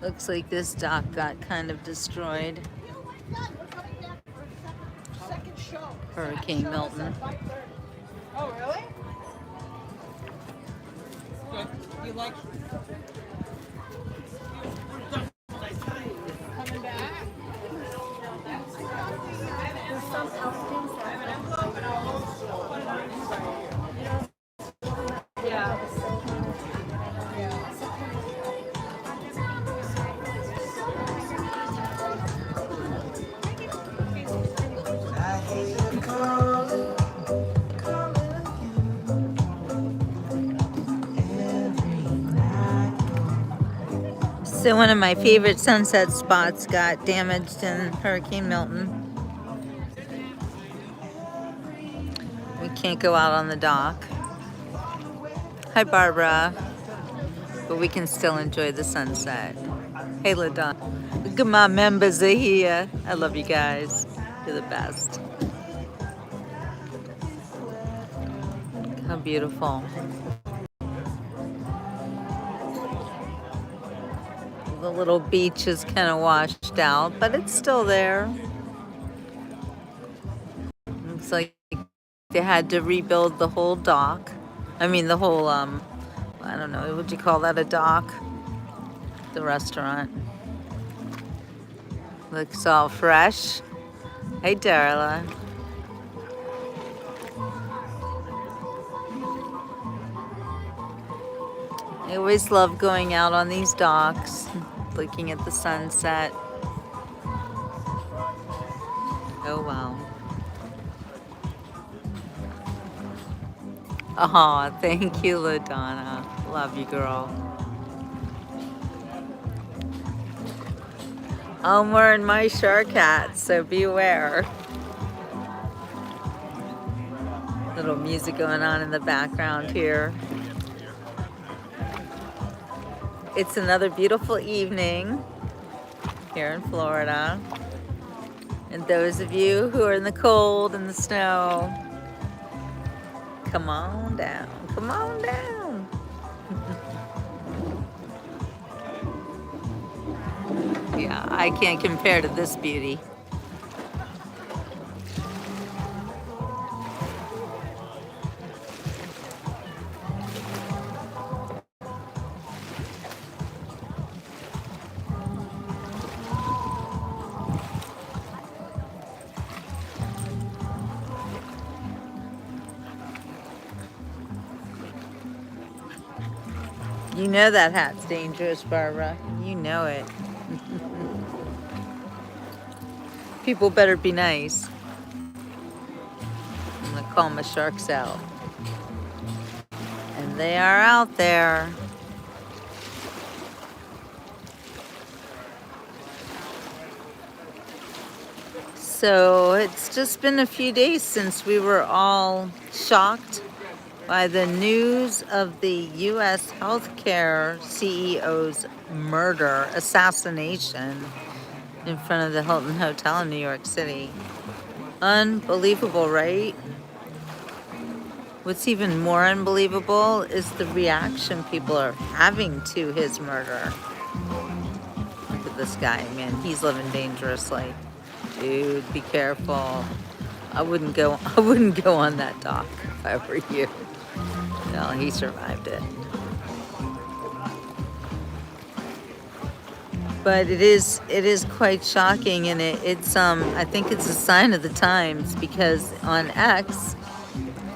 Looks like this dock got kind of destroyed. Hurricane Milton. Oh, really? Good. You like coming back? There's some outfits So one of my favorite sunset spots got damaged in Hurricane Milton. We can't go out on the dock. Hi, Barbara. But we can still enjoy the sunset. Hey, LaDon. Look at my members are here. I love you guys. You're the best. How beautiful. The little beach is kind of washed out, but it's still there. Looks like they had to rebuild the whole dock. I mean, the whole, I don't know, would you call that a dock? The restaurant. Looks all fresh. Hey, Darla. I always love going out on these docks, looking at the sunset. Oh, wow. Aw, thank you, LaDonna. Love you, girl. I'm wearing my shark hat, so beware. Little music going on in the background here. It's another beautiful evening here in Florida. And those of you who are in the cold and the snow, come on down, come on down. Yeah, I can't compare to this beauty. You know that hat's dangerous, Barbara. You know it. People better be nice. I'm gonna call my sharks out. And they are out there. So it's just been a few days since we were all shocked by the news of the U.S. healthcare CEO's murder, assassination in front of the Hilton Hotel in New York City. Unbelievable, right? What's even more unbelievable is the reaction people are having to his murder. Look at this guy, man. He's living dangerously. Dude, be careful. I wouldn't go on that dock if I were you. No, he survived it. But it is quite shocking, and it's I think it's a sign of the times, because on X,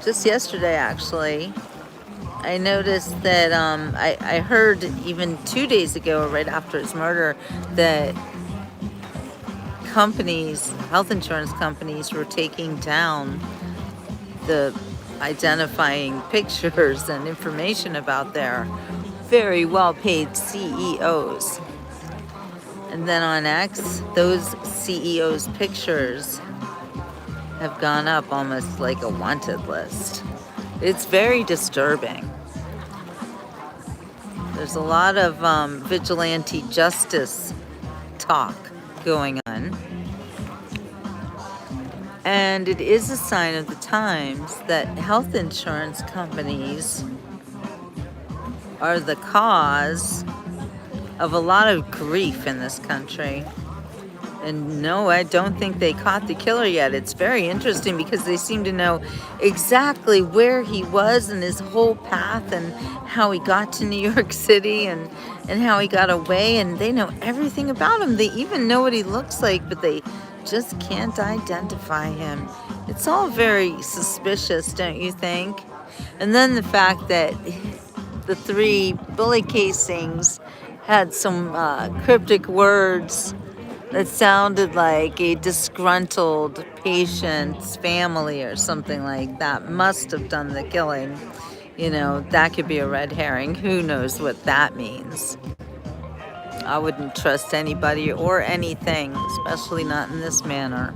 just yesterday actually, I noticed that I heard even 2 days ago, right after his murder, that companies, health insurance companies, were taking down the identifying pictures and information about their very well-paid CEOs. And then on X, those CEOs' pictures have gone up almost like a wanted list. It's very disturbing. There's a lot of vigilante justice talk going on. And it is a sign of the times that health insurance companies are the cause of a lot of grief in this country. And no, I don't think they caught the killer yet. It's very interesting because they seem to know exactly where he was and his whole path and how he got to New York City and how he got away. And they know everything about him. They even know what he looks like, but they just can't identify him. It's all very suspicious, don't you think? And then the fact that the 3 bullet casings had some cryptic words that sounded like a disgruntled patient's family or something like that must have done the killing. You know, that could be a red herring. Who knows what that means? I wouldn't trust anybody or anything, especially not in this manner.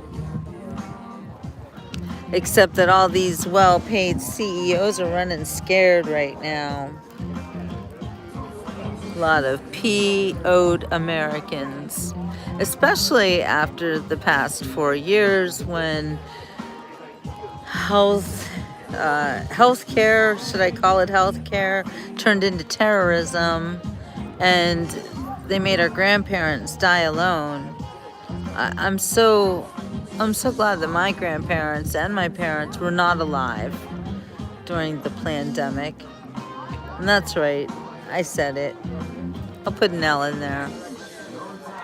Except that all these well-paid CEOs are running scared right now. A lot of PO'd Americans, especially after the past 4 years when healthcare, should I call it healthcare, turned into terrorism, and they made our grandparents die alone. I'm so glad that my grandparents and my parents were not alive during the pandemic. And that's right, I said it. I'll put an L in there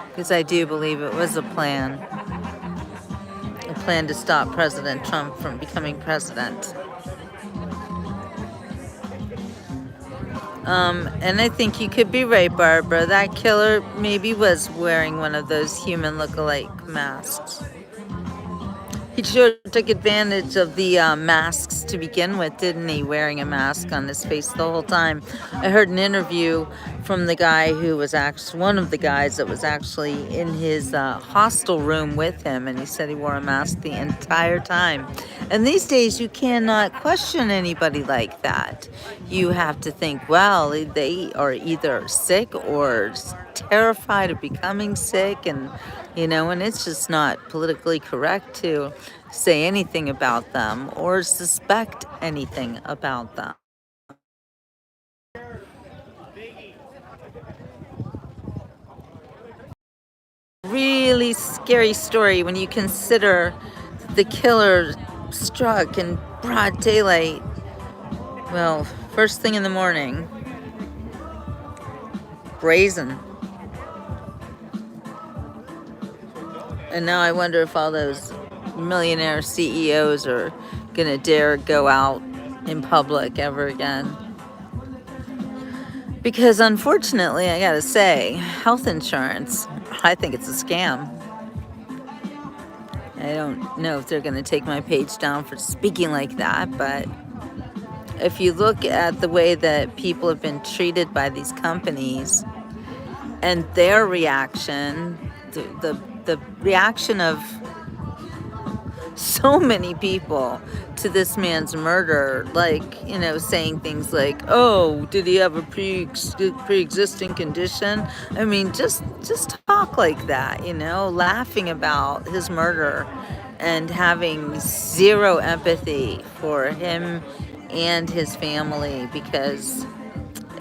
because I do believe it was a plan to stop President Trump from becoming president. And I think you could be right, Barbara. That killer maybe was wearing one of those human look-alike masks. He sure took advantage of the masks to begin with, didn't he? Wearing a mask on his face the whole time. I heard an interview from the guy who was actually one of the guys that was actually in his hostel room with him, and he said he wore a mask the entire time. And these days, you cannot question anybody like that. You have to think, well, they are either sick or terrified of becoming sick, and and it's just not politically correct to say anything about them or suspect anything about them. Really scary story when you consider the killer struck in broad daylight. Well, first thing in the morning. Brazen. And now I wonder if all those millionaire CEOs are gonna dare go out in public ever again. Because unfortunately, I gotta say, health insurance, I think it's a scam. I don't know if they're gonna take my page down for speaking like that, but if you look at the way that people have been treated by these companies and their reaction, the reaction of so many people to this man's murder, like, saying things like, oh, did he have a pre-existing condition? I mean, just talk like that, laughing about his murder and having zero empathy for him and his family, because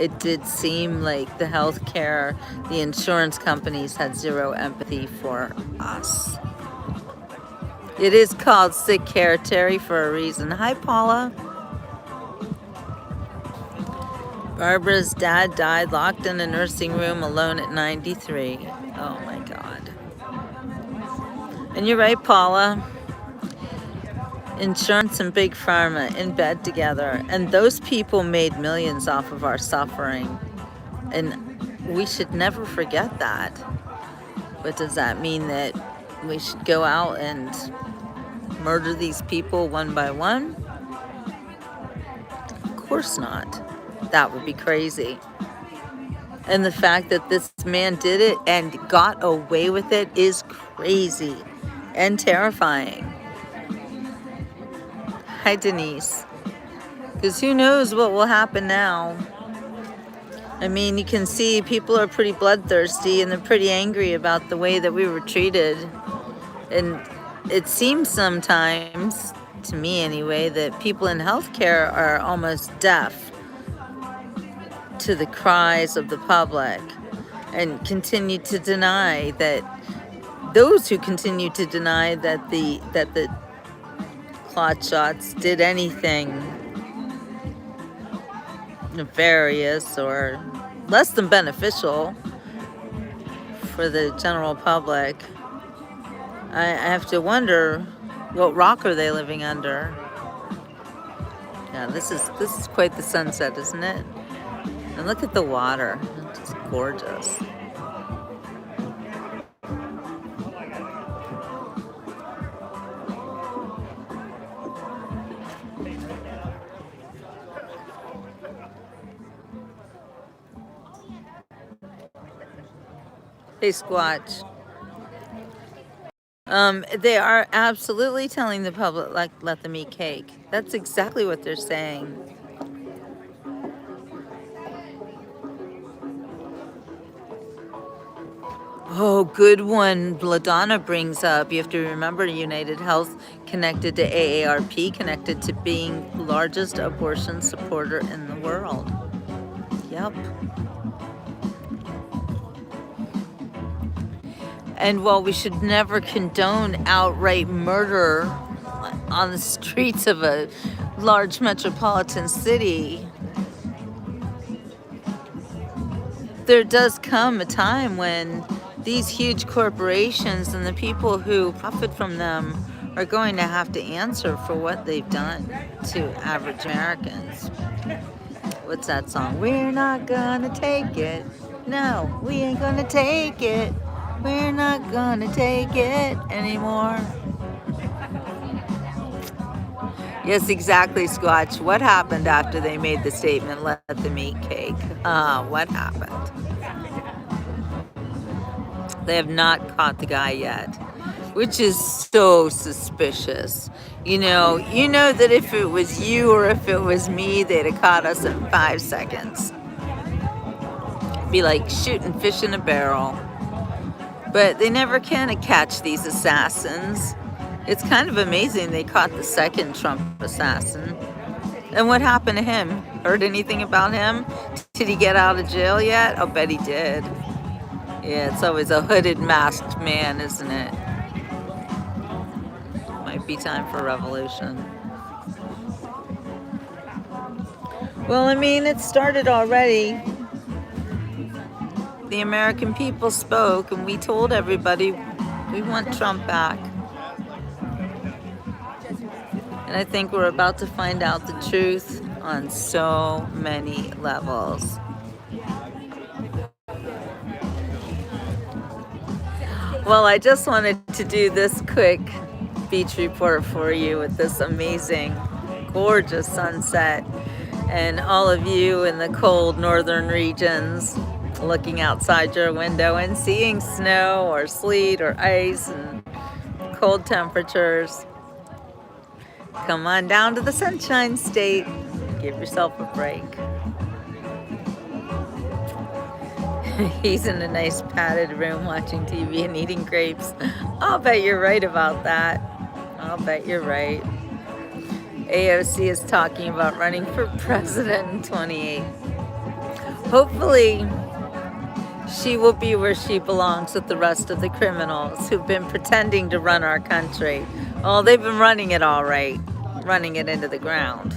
it did seem like the healthcare, the insurance companies had zero empathy for us. It is called sick care, Terry, for a reason. Hi, Paula. Barbara's dad died locked in a nursing room alone at 93. Oh, my God. And you're right, Paula. Insurance and Big Pharma in bed together. And those people made millions off of our suffering. And we should never forget that. But does that mean that we should go out and murder these people one by one? Of course not. That would be crazy. And the fact that this man did it and got away with it is crazy and terrifying. Hi, Denise. Because who knows what will happen now. I mean, you can see people are pretty bloodthirsty and they're pretty angry about the way that we were treated. And it seems sometimes, to me anyway, that people in healthcare are almost deaf to the cries of the public. and continue to deny that those who continue to deny that the clot shots did anything nefarious or less than beneficial for the general public. I have to wonder, what rock are they living under? Yeah, this is quite the sunset, isn't it? And look at the water. It's just gorgeous. Hey, Squatch. They are absolutely telling the public, like, let them eat cake. That's exactly what they're saying. Oh, good one. LaDonna brings up, you have to remember United Health connected to AARP, connected to being the largest abortion supporter in the world. Yep. And while we should never condone outright murder on the streets of a large metropolitan city, there does come a time when these huge corporations and the people who profit from them are going to have to answer for what they've done to average Americans. What's that song? We're not gonna take it. No, we ain't gonna take it. We're not gonna take it anymore. Yes, exactly, Squatch. What happened after they made the statement, let them eat cake? What happened? They have not caught the guy yet, which is so suspicious. You know that if it was you or if it was me, they'd have caught us in 5 seconds. Be like shooting fish in a barrel. But they never can catch these assassins. It's kind of amazing they caught the second Trump assassin. And what happened to him? Heard anything about him? Did he get out of jail yet? I'll bet he did. Yeah, it's always a hooded, masked man, isn't it? Might be time for revolution. Well, I mean, it started already. The American people spoke, and we told everybody we want Trump back. And I think we're about to find out the truth on so many levels. Well, I just wanted to do this quick beach report for you with this amazing, gorgeous sunset. And all of you in the cold northern regions looking outside your window and seeing snow or sleet or ice and cold temperatures. Come on down to the Sunshine State. Give yourself a break. He's in a nice padded room watching TV and eating grapes. I'll bet you're right about that. I'll bet you're right. AOC is talking about running for president in 28. Hopefully, she will be where she belongs with the rest of the criminals who've been pretending to run our country. Oh, they've been running it all right, running it into the ground.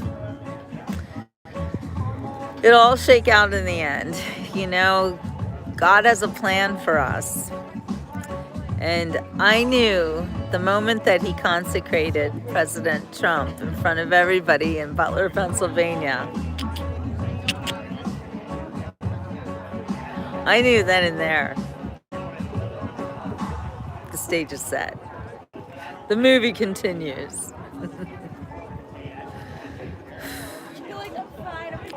It'll all shake out in the end. You know, God has a plan for us. And I knew the moment that he consecrated President Trump in front of everybody in Butler, Pennsylvania, I knew then and there, the stage is set. The movie continues.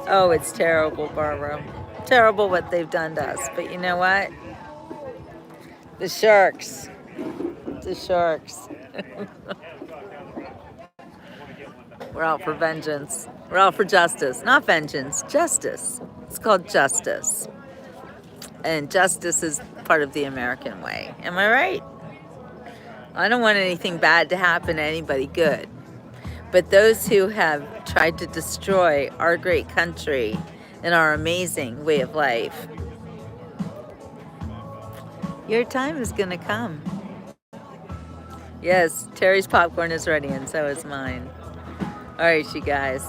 Oh, it's terrible, Barbara. Terrible what they've done to us. But you know what? The sharks. The sharks. We're out for vengeance. We're out for justice. Not vengeance, justice. It's called justice. And justice is part of the American way. Am I right? I don't want anything bad to happen to anybody good. But those who have tried to destroy our great country and our amazing way of life, Your time is gonna come. Yes, Terry's popcorn is ready, and so is mine. All right, you guys.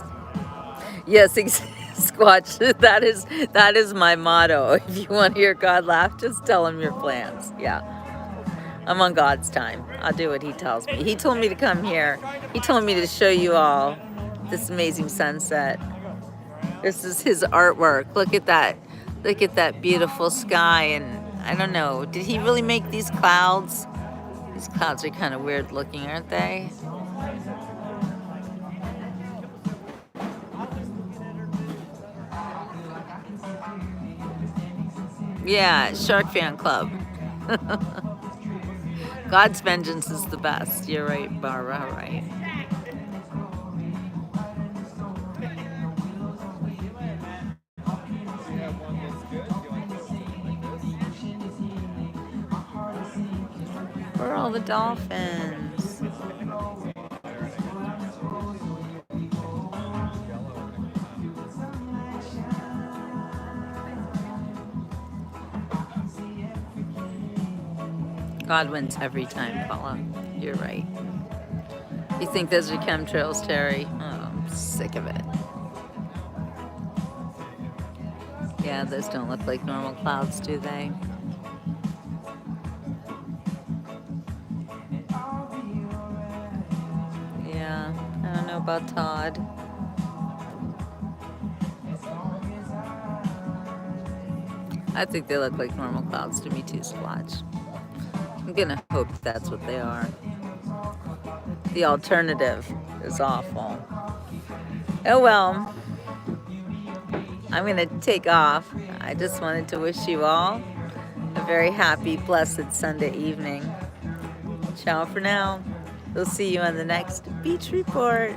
Yes, Squatch. That is my motto. If you want to hear God laugh, just tell him your plans. Yeah, I'm on God's time. I'll do what He tells me. He told me to come here. He told me to show you all this amazing sunset. This is His artwork. Look at that. Look at that beautiful sky. And I don't know. Did He really make these clouds? These clouds are kind of weird looking, aren't they? Yeah, Shark Fan Club. God's vengeance is the best. You're right, Barbara, right. Where are all the dolphins? God wins every time, Paula. You're right. You think those are chemtrails, Terry? Oh, I'm sick of it. Yeah, those don't look like normal clouds, do they? Yeah, I don't know about Todd. I think they look like normal clouds to me too, Splotch. I'm gonna hope that's what they are. The alternative is awful. Oh well. I'm gonna take off. I just wanted to wish you all a very happy, blessed Sunday evening. Ciao for now. We'll see you on the next Beach Report.